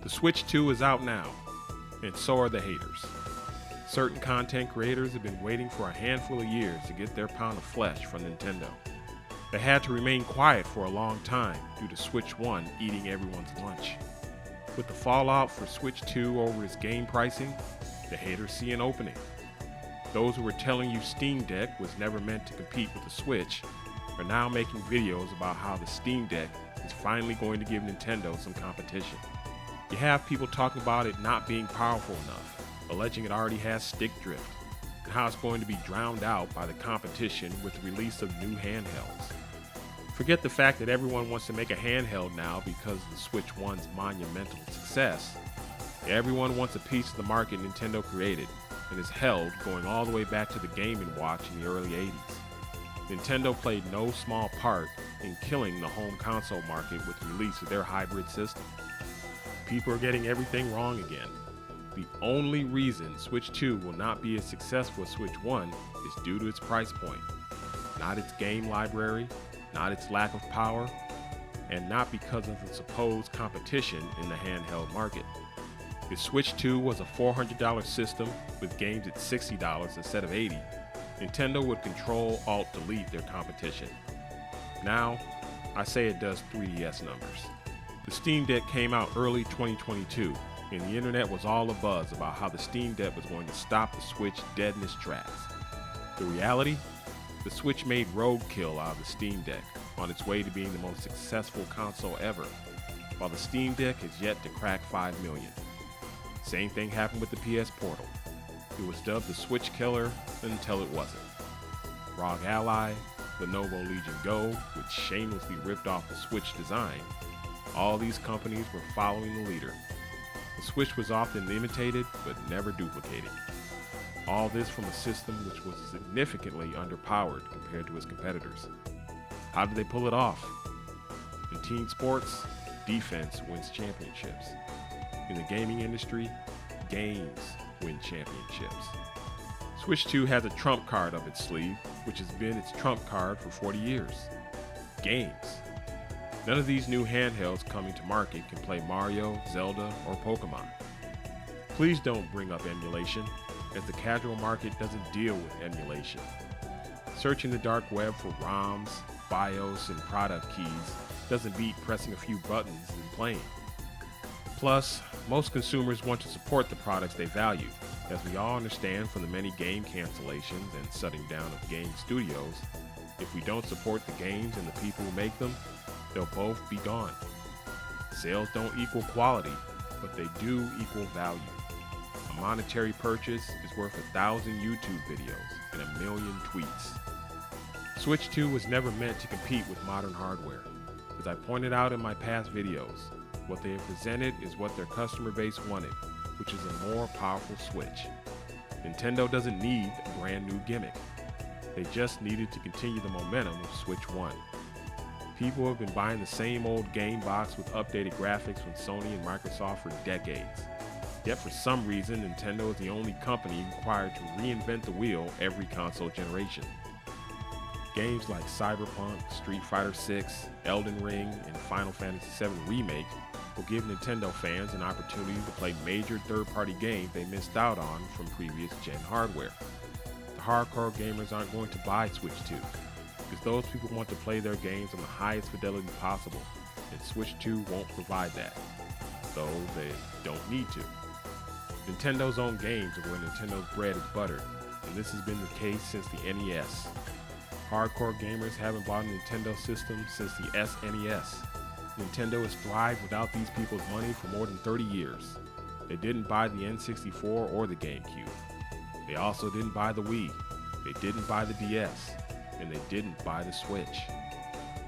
The Switch 2 is out now, and so are the haters. Certain content creators have been waiting for a handful of years to get their pound of flesh from Nintendo. They had to remain quiet for a long time due to Switch 1 eating everyone's lunch. With the fallout for Switch 2 over its game pricing, the haters see an opening. Those who were telling you Steam Deck was never meant to compete with the Switch are now making videos about how the Steam Deck is finally going to give Nintendo some competition. You have people talking about it not being powerful enough, alleging it already has stick drift, and how it's going to be drowned out by the competition with the release of new handhelds. Forget the fact that everyone wants to make a handheld now because of the Switch 1's monumental success. Everyone wants a piece of the market Nintendo created and is held going all the way back to the Game & Watch in the early 80s. Nintendo played no small part in killing the home console market with the release of their hybrid system. People are getting everything wrong again. The only reason Switch 2 will not be as successful as Switch 1 is due to its price point, not its game library, not its lack of power, and not because of the supposed competition in the handheld market. If Switch 2 was a $400 system with games at $60 instead of $80, Nintendo would Control-Alt-Delete their competition. Now, I say it does 3DS numbers. The Steam Deck came out early 2022, and the internet was all abuzz about how the Steam Deck was going to stop the Switch dead in its tracks. The reality? The Switch made roadkill out of the Steam Deck on its way to being the most successful console ever, while the Steam Deck is yet to crack 5 million. Same thing happened with the PS Portal. It was dubbed the Switch Killer until it wasn't. ROG Ally, Lenovo Legion Go, which shamelessly ripped off the Switch design, all these companies were following the leader. The Switch was often imitated, but never duplicated. All this from a system which was significantly underpowered compared to its competitors. How did they pull it off? In team sports, defense wins championships. In the gaming industry, games win championships. Switch 2 has a trump card up its sleeve, which has been its trump card for 40 years. Games. None of these new handhelds coming to market can play Mario, Zelda, or Pokemon. Please don't bring up emulation, as the casual market doesn't deal with emulation. Searching the dark web for ROMs, BIOS, and product keys doesn't beat pressing a few buttons and playing. Plus, most consumers want to support the products they value, as we all understand from the many game cancellations and shutting down of game studios. If we don't support the games and the people who make them, they'll both be gone. Sales don't equal quality, but they do equal value. A monetary purchase is worth 1,000 YouTube videos and 1 million tweets. Switch 2 was never meant to compete with modern hardware. As I pointed out in my past videos, what they have presented is what their customer base wanted, which is a more powerful Switch. Nintendo doesn't need a brand new gimmick. They just needed to continue the momentum of Switch 1. People have been buying the same old game box with updated graphics from Sony and Microsoft for decades. Yet for some reason, Nintendo is the only company required to reinvent the wheel every console generation. Games like Cyberpunk, Street Fighter VI, Elden Ring, and Final Fantasy VII Remake will give Nintendo fans an opportunity to play major third-party games they missed out on from previous gen hardware. The hardcore gamers aren't going to buy Switch 2, because those people want to play their games on the highest fidelity possible, and Switch 2 won't provide that, though they don't need to. Nintendo's own games are where Nintendo's bread is buttered, and this has been the case since the NES. Hardcore gamers haven't bought a Nintendo system since the SNES. Nintendo has thrived without these people's money for more than 30 years. They didn't buy the N64 or the GameCube. They also didn't buy the Wii. They didn't buy the DS. And they didn't buy the Switch.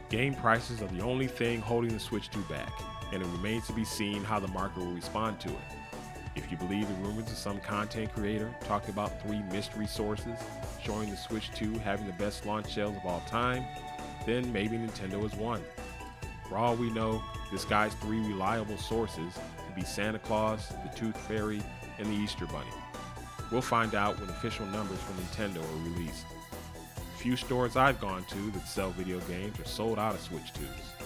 Game prices are the only thing holding the Switch 2 back, and it remains to be seen how the market will respond to it. If you believe the rumors of some content creator talking about 3 mystery sources showing the Switch 2 having the best launch sales of all time, then maybe Nintendo is one. For all we know, this guy's 3 reliable sources could be Santa Claus, the Tooth Fairy, and the Easter Bunny. We'll find out when official numbers from Nintendo are released. The few stores I've gone to that sell video games are sold out of Switch 2s.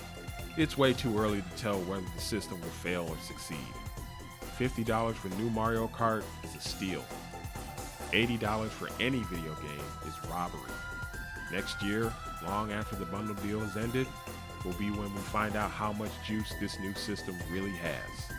It's way too early to tell whether the system will fail or succeed. $50 for new Mario Kart is a steal. $80 for any video game is robbery. Next year, long after the bundle deal has ended, will be when we find out how much juice this new system really has.